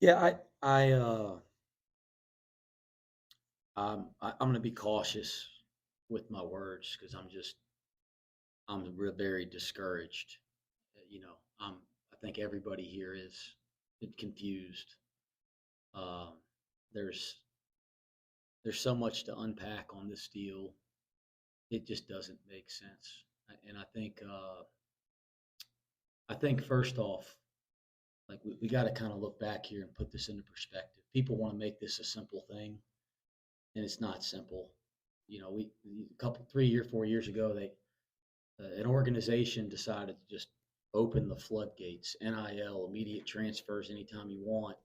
Yeah, I'm going to be cautious with my words because I'm very discouraged. I think everybody here is confused. Um, there's there's so much to unpack on this deal. It just doesn't make sense. And I think first off, like we got to kind of look back here and put this into perspective. People want to make this a simple thing, and it's not simple. A couple, 3 or 4 years ago, an organization decided to just open the floodgates, NIL, immediate transfers anytime you want,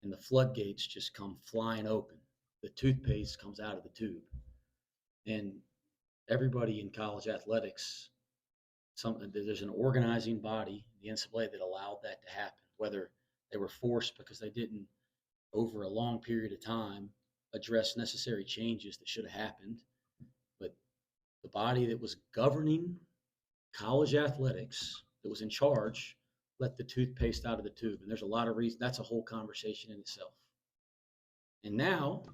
and the floodgates just come flying open. The toothpaste comes out of the tube, and everybody in college athletics, there's an organizing body, the NCAA, that allowed that to happen. Whether they were forced because they didn't, over a long period of time, address necessary changes that should have happened, but the body that was governing college athletics, that was in charge, let the toothpaste out of the tube. And there's a lot of reasons. That's a whole conversation in itself. And now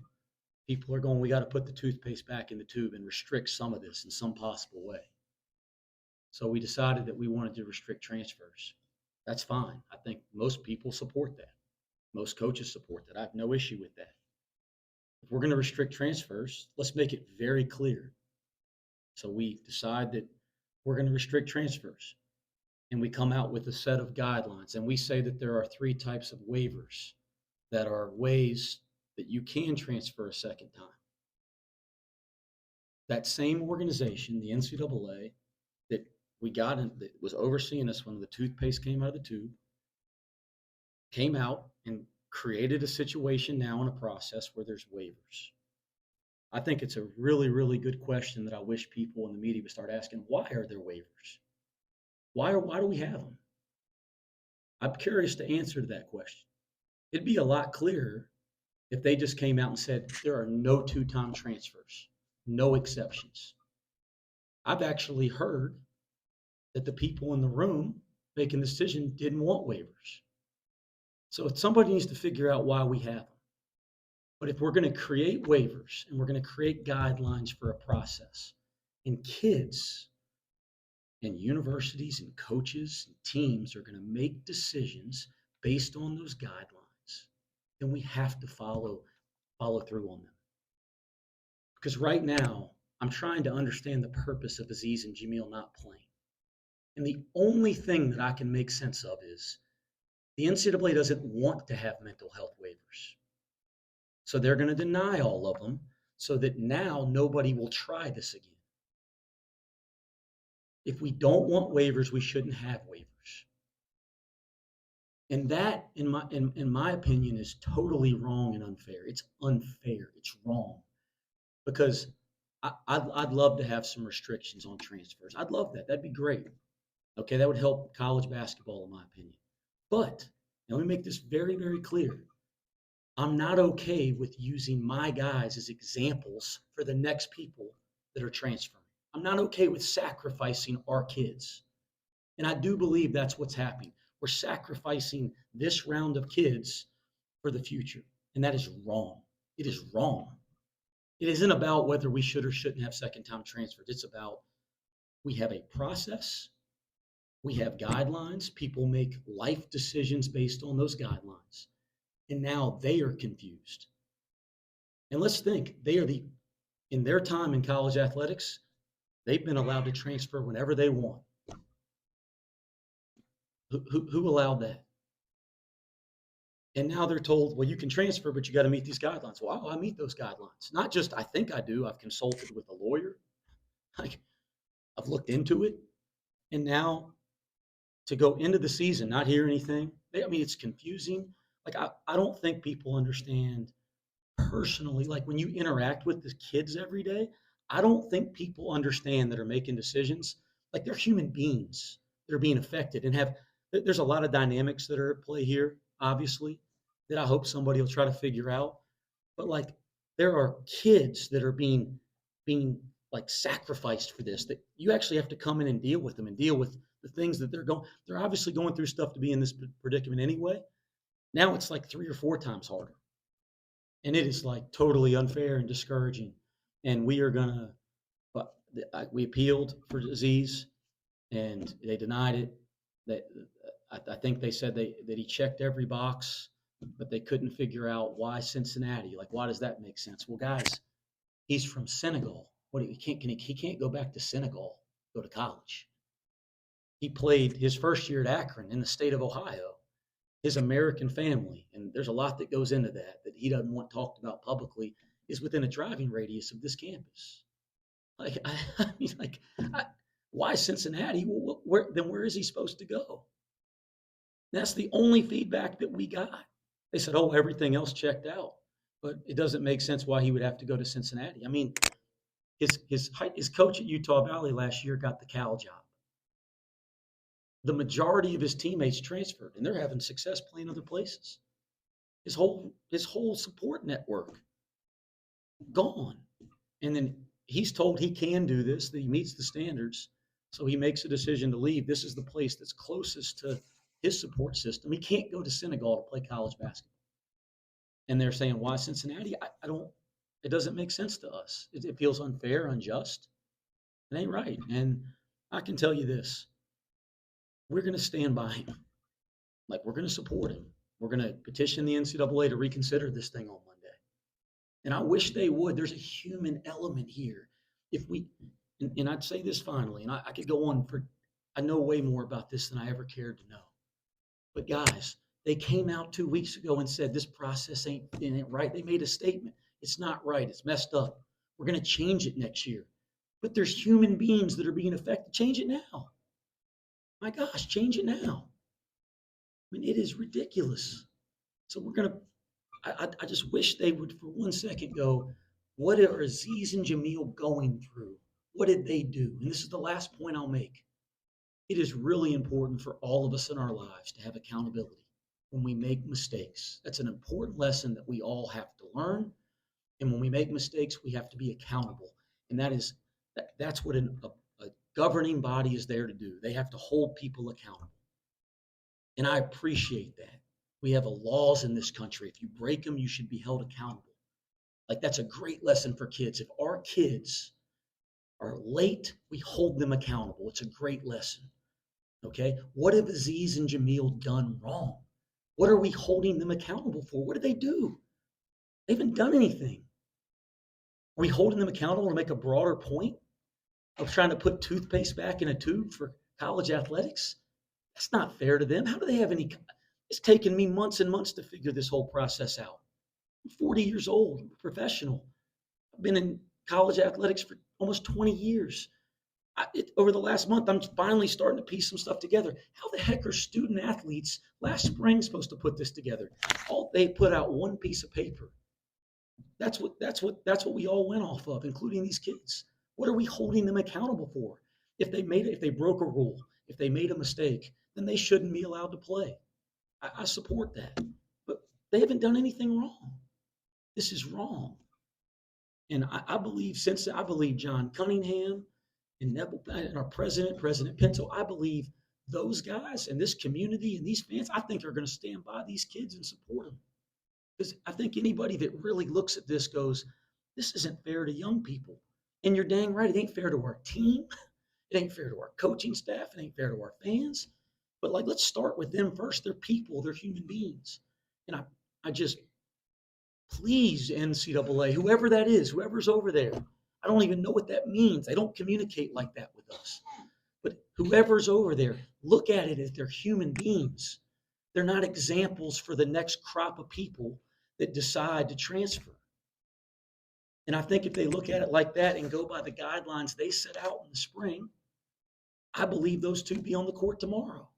people are going, we got to put the toothpaste back in the tube and restrict some of this in some possible way. So we decided that we wanted to restrict transfers. That's fine. I think most people support that. Most coaches support that. I have no issue with that. If we're going to restrict transfers, let's make it very clear. So we decide that we're going to restrict transfers, and we come out with a set of guidelines, and we say that there are three types of waivers that are ways that you can transfer a second time. That same organization, the NCAA, that we got in, that was overseeing us when the toothpaste came out of the tube, came out and created a situation now in a process where there's waivers. I think it's a really, really good question that I wish people in the media would start asking. Why are there waivers? Why do we have them? I'm curious to answer to that question. It'd be a lot clearer if they just came out and said there are no two-time transfers, no exceptions. I've actually heard that the people in the room making the decision didn't want waivers. So somebody needs to figure out why we have them. But if we're going to create waivers and we're going to create guidelines for a process, and kids and universities and coaches and teams are going to make decisions based on those guidelines, then we have to follow through on them. Because right now, I'm trying to understand the purpose of Aziz and Jamil not playing. And the only thing that I can make sense of is the NCAA doesn't want to have mental health waivers. So they're going to deny all of them so that now nobody will try this again. If we don't want waivers, we shouldn't have waivers. And that, in my opinion, is totally wrong and unfair. It's unfair. It's wrong because I'd love to have some restrictions on transfers. I'd love that. That'd be great. Okay, that would help college basketball, in my opinion. But let me make this very, very clear. I'm not okay with using my guys as examples for the next people that are transferring. I'm not okay with sacrificing our kids. And I do believe that's what's happening. We're sacrificing this round of kids for the future. And that is wrong. It is wrong. It isn't about whether we should or shouldn't have second time transfers. It's about we have a process, we have guidelines, people make life decisions based on those guidelines. And now they are confused. And let's think, in their time in college athletics, they've been allowed to transfer whenever they want. Who allowed that? And now they're told, well, you can transfer, but you got to meet these guidelines. Well, I meet those guidelines. Not just I think I do. I've consulted with a lawyer. Like, I've looked into it. And now to go into the season, not hear anything. I mean, it's confusing. Like, I don't think people understand personally, like when you interact with the kids every day, I don't think people understand that are making decisions. Like they're human beings that are being affected and there's a lot of dynamics that are at play here, obviously, that I hope somebody will try to figure out. But like there are kids that are being like sacrificed for this, that you actually have to come in and deal with them and deal with the things that they're obviously going through stuff to be in this predicament anyway. Now it's like 3 or 4 times harder. And it is like totally unfair and discouraging. And we are gonna, but we appealed for Aziz, and they denied it. That I think they said that he checked every box, but they couldn't figure out why Cincinnati. Like, why does that make sense? Well, guys, he's from Senegal. What he can't go back to Senegal, go to college. He played his first year at Akron in the state of Ohio. His American family, and there's a lot that goes into that he doesn't want talked about publicly, is within a driving radius of this campus. Like, I mean, like, why Cincinnati? Well, where is he supposed to go? That's the only feedback that we got. They said, "Oh, everything else checked out," but it doesn't make sense why he would have to go to Cincinnati. I mean, his coach at Utah Valley last year got the Cal job. The majority of his teammates transferred, and they're having success playing other places. His whole support network gone. And then he's told he can do this, that he meets the standards. So he makes a decision to leave. This is the place that's closest to his support system. He can't go to Senegal to play college basketball. And they're saying, why Cincinnati? I don't, it doesn't make sense to us. It feels unfair, unjust. It ain't right. And I can tell you this, we're going to stand by him. Like, we're going to support him. We're going to petition the NCAA to reconsider this thing on Monday. And I wish they would. There's a human element here. If we, and I'd say this finally, and I could go on for, I know way more about this than I ever cared to know. But guys, they came out 2 weeks ago and said this process ain't right. They made a statement. It's not right. It's messed up. We're going to change it next year. But there's human beings that are being affected. Change it now. My gosh, change it now. I mean, it is ridiculous. So we're going to, I just wish they would for 1 second go, what are Aziz and Jamil going through? What did they do? And this is the last point I'll make. It is really important for all of us in our lives to have accountability when we make mistakes. That's an important lesson that we all have to learn. And when we make mistakes, we have to be accountable. And that's what a governing body is there to do. They have to hold people accountable. And I appreciate that. We have laws in this country. If you break them, you should be held accountable. Like, that's a great lesson for kids. If our kids are late, we hold them accountable. It's a great lesson. Okay? What have Aziz and Jamil done wrong? What are we holding them accountable for? What did they do? They haven't done anything. Are we holding them accountable to make a broader point of trying to put toothpaste back in a tube for college athletics? That's not fair to them. How do they have any? It's taken me months and months to figure this whole process out. I'm 40 years old, I'm a professional. I've been in college athletics for almost 20 years. Over the last month, I'm finally starting to piece some stuff together. How the heck are student athletes last spring supposed to put this together? They put out one piece of paper. That's what we all went off of, including these kids. What are we holding them accountable for? If they broke a rule, if they made a mistake, then they shouldn't be allowed to play. I support that, but they haven't done anything wrong. This is wrong, and I believe John Cunningham and Neville and our President Pinto. I believe those guys and this community and these fans, I think, are going to stand by these kids and support them. Because I think anybody that really looks at this goes, this isn't fair to young people. And you're dang right, it ain't fair to our team. It ain't fair to our coaching staff. It ain't fair to our fans. But, like, let's start with them first. They're people. They're human beings. And I just, please, NCAA, whoever that is, whoever's over there, I don't even know what that means. They don't communicate like that with us. But whoever's over there, look at it as they're human beings. They're not examples for the next crop of people that decide to transfer. And I think if they look at it like that and go by the guidelines they set out in the spring, I believe those two be on the court tomorrow.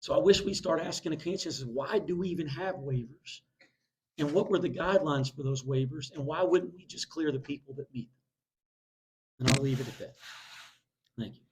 So I wish we start asking the questions: why do we even have waivers? And what were the guidelines for those waivers? And why wouldn't we just clear the people that meet them? And I'll leave it at that. Thank you.